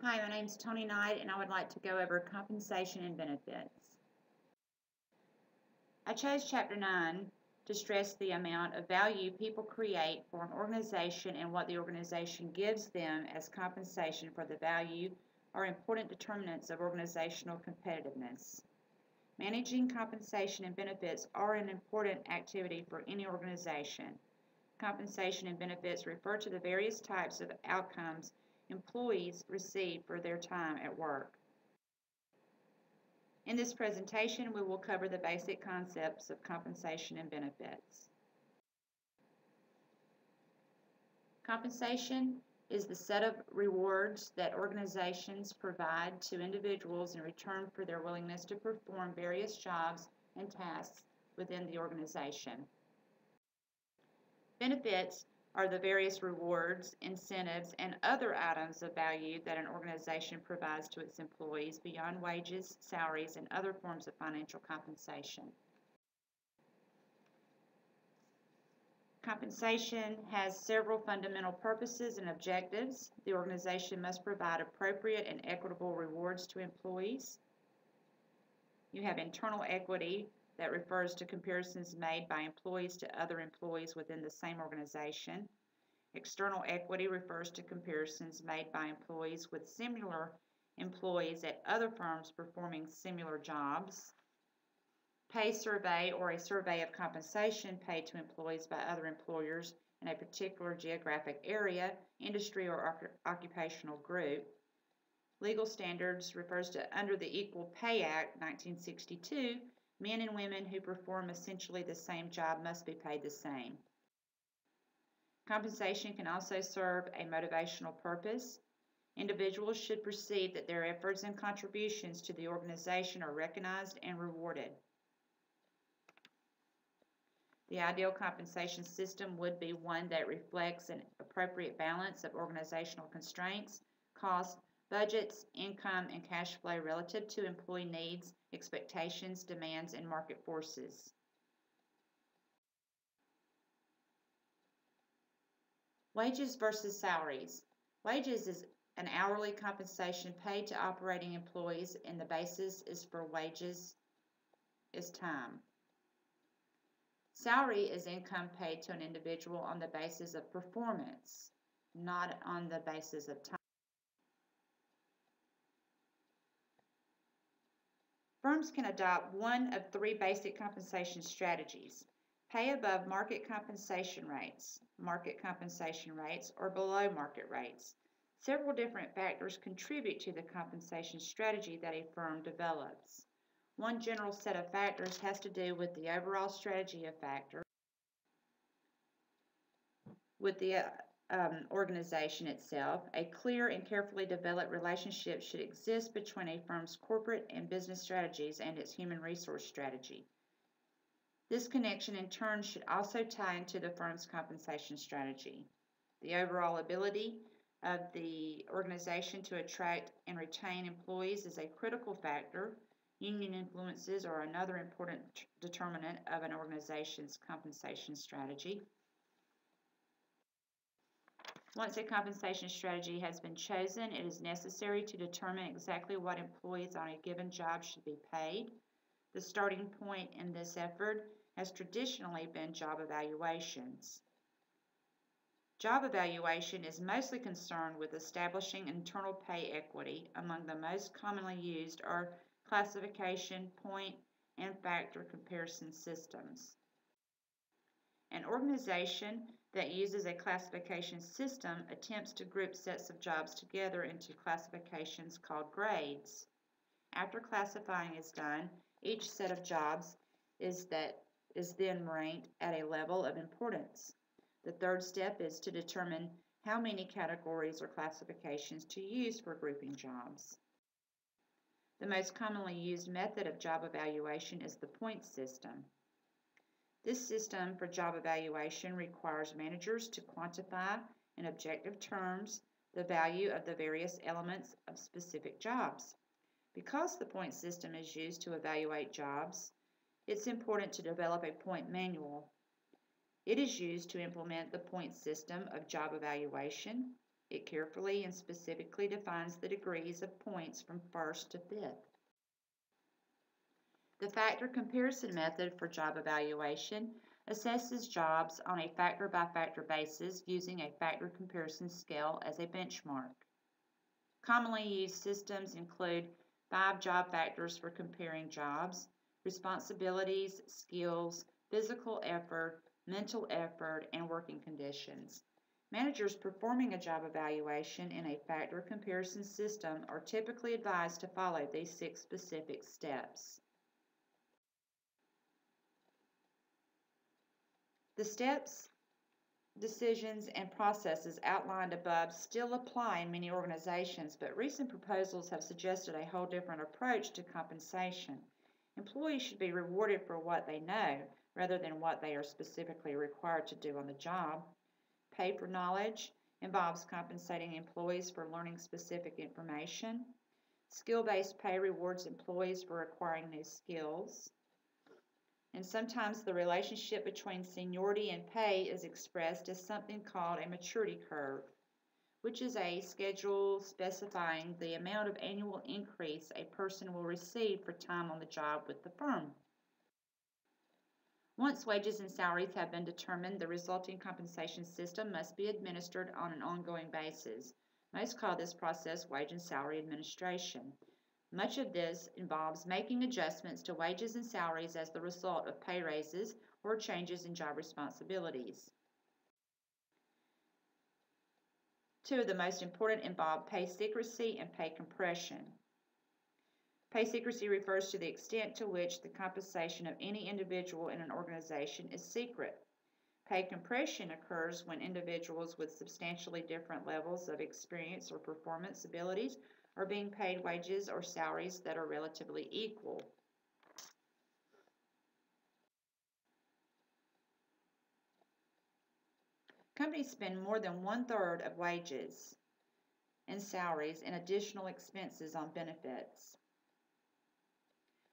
Hi, my name is Tony Knight, and I would like to go over compensation and benefits. I chose Chapter 9 to stress the amount of value people create for an organization and what the organization gives them as compensation for the value are important determinants of organizational competitiveness. Managing compensation and benefits are an important activity for any organization. Compensation and benefits refer to the various types of outcomes employees receive for their time at work. In this presentation, we will cover the basic concepts of compensation and benefits. Compensation is the set of rewards that organizations provide to individuals in return for their willingness to perform various jobs and tasks within the organization. Benefits are the various rewards, incentives, and other items of value that an organization provides to its employees beyond wages, salaries, and other forms of financial compensation. Compensation has several fundamental purposes and objectives. The organization must provide appropriate and equitable rewards to employees. You have internal equity that refers to comparisons made by employees to other employees within the same organization. External equity refers to comparisons made by employees with similar employees at other firms performing similar jobs. Pay survey, or a survey of compensation paid to employees by other employers in a particular geographic area, industry, or occupational group. Legal standards refers to under the Equal Pay Act 1962, men and women who perform essentially the same job must be paid the same. Compensation can also serve a motivational purpose. Individuals should perceive that their efforts and contributions to the organization are recognized and rewarded. The ideal compensation system would be one that reflects an appropriate balance of organizational constraints, costs, budgets, income, and cash flow relative to employee needs, expectations, demands, and market forces. Wages versus salaries. Wages is an hourly compensation paid to operating employees, and the basis is for wages is time. Salary is income paid to an individual on the basis of performance, not on the basis of time. Firms can adopt one of three basic compensation strategies: pay above market compensation rates, or below market rates. Several different factors contribute to the compensation strategy that a firm develops. One general set of factors has to do with the overall strategy of factors, with the organization itself. A clear and carefully developed relationship should exist between a firm's corporate and business strategies and its human resource strategy. This connection in turn should also tie into the firm's compensation strategy. The overall ability of the organization to attract and retain employees is a critical factor. Union influences are another important determinant of an organization's compensation strategy. Once a compensation strategy has been chosen, it is necessary to determine exactly what employees on a given job should be paid. The starting point in this effort has traditionally been job evaluations. Job evaluation is mostly concerned with establishing internal pay equity. Among the most commonly used are classification, point, and factor comparison systems. An organization that uses a classification system attempts to group sets of jobs together into classifications called grades. After classifying is done, each set of jobs is then ranked at a level of importance. The third step is to determine how many categories or classifications to use for grouping jobs. The most commonly used method of job evaluation is the point system. This system for job evaluation requires managers to quantify in objective terms the value of the various elements of specific jobs. Because the point system is used to evaluate jobs, it's important to develop a point manual. It is used to implement the point system of job evaluation. It carefully and specifically defines the degrees of points from first to fifth. The factor comparison method for job evaluation assesses jobs on a factor-by-factor basis using a factor comparison scale as a benchmark. Commonly used systems include 5 job factors for comparing jobs: responsibilities, skills, physical effort, mental effort, and working conditions. Managers performing a job evaluation in a factor comparison system are typically advised to follow these 6 specific steps. The steps, decisions, and processes outlined above still apply in many organizations, but recent proposals have suggested a whole different approach to compensation. Employees should be rewarded for what they know rather than what they are specifically required to do on the job. Pay for knowledge involves compensating employees for learning specific information. Skill-based pay rewards employees for acquiring new skills. And sometimes the relationship between seniority and pay is expressed as something called a maturity curve, which is a schedule specifying the amount of annual increase a person will receive for time on the job with the firm. Once wages and salaries have been determined, the resulting compensation system must be administered on an ongoing basis. Most call this process wage and salary administration. Much of this involves making adjustments to wages and salaries as the result of pay raises or changes in job responsibilities. 2 of the most important involve pay secrecy and pay compression. Pay secrecy refers to the extent to which the compensation of any individual in an organization is secret. Pay compression occurs when individuals with substantially different levels of experience or performance abilities are being paid wages or salaries that are relatively equal. Companies spend more than 1/3 of wages and salaries and additional expenses on benefits.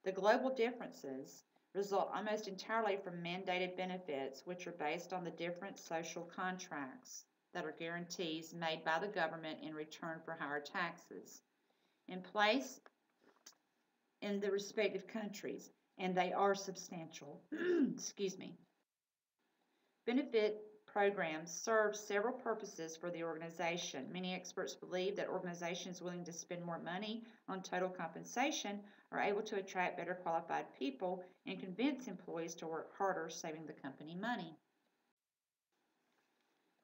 The global differences result almost entirely from mandated benefits, which are based on the different social contracts that are guarantees made by the government in return for higher taxes in place in the respective countries, and they are substantial. Excuse me. Benefit programs serve several purposes for the organization. Many experts believe that organizations willing to spend more money on total compensation are able to attract better qualified people and convince employees to work harder, saving the company money.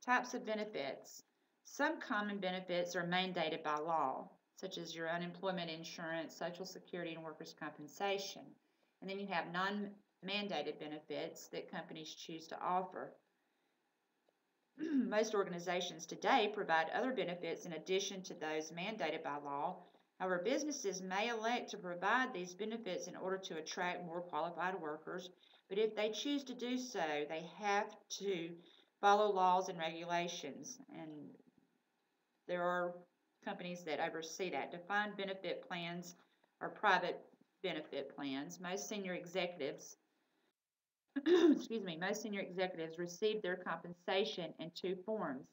Types of benefits. Some common benefits are mandated by law, such as your unemployment insurance, Social Security, and workers' compensation. And then you have non-mandated benefits that companies choose to offer. Most organizations today provide other benefits in addition to those mandated by law. However, businesses may elect to provide these benefits in order to attract more qualified workers, but if they choose to do so, they have to follow laws and regulations, and there are companies that oversee that. Defined benefit plans are private benefit plans. Most senior executives most senior executives receive their compensation in 2 forms.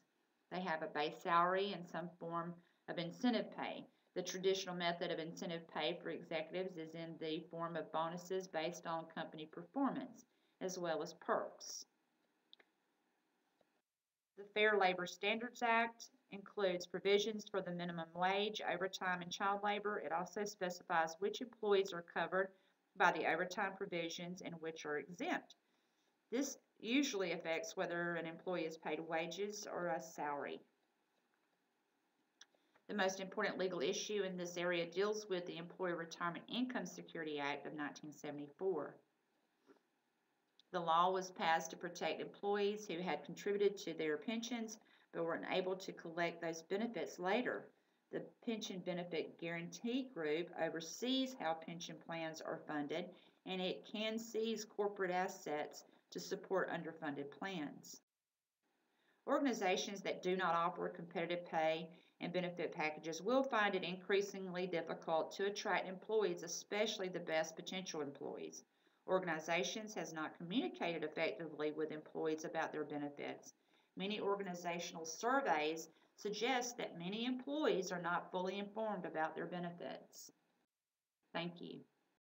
They have a base salary and some form of incentive pay. The traditional method of incentive pay for executives is in the form of bonuses based on company performance, as well as perks. The Fair Labor Standards Act includes provisions for the minimum wage, overtime, and child labor. It also specifies which employees are covered by the overtime provisions and which are exempt. This usually affects whether an employee is paid wages or a salary. The most important legal issue in this area deals with the Employee Retirement Income Security Act of 1974. The law was passed to protect employees who had contributed to their pensions but were unable to collect those benefits later. The Pension Benefit Guarantee Group oversees how pension plans are funded, and it can seize corporate assets to support underfunded plans. Organizations that do not offer competitive pay and benefit packages will find it increasingly difficult to attract employees, especially the best potential employees. Organizations has not communicated effectively with employees about their benefits. Many organizational surveys suggests that many employees are not fully informed about their benefits. Thank you.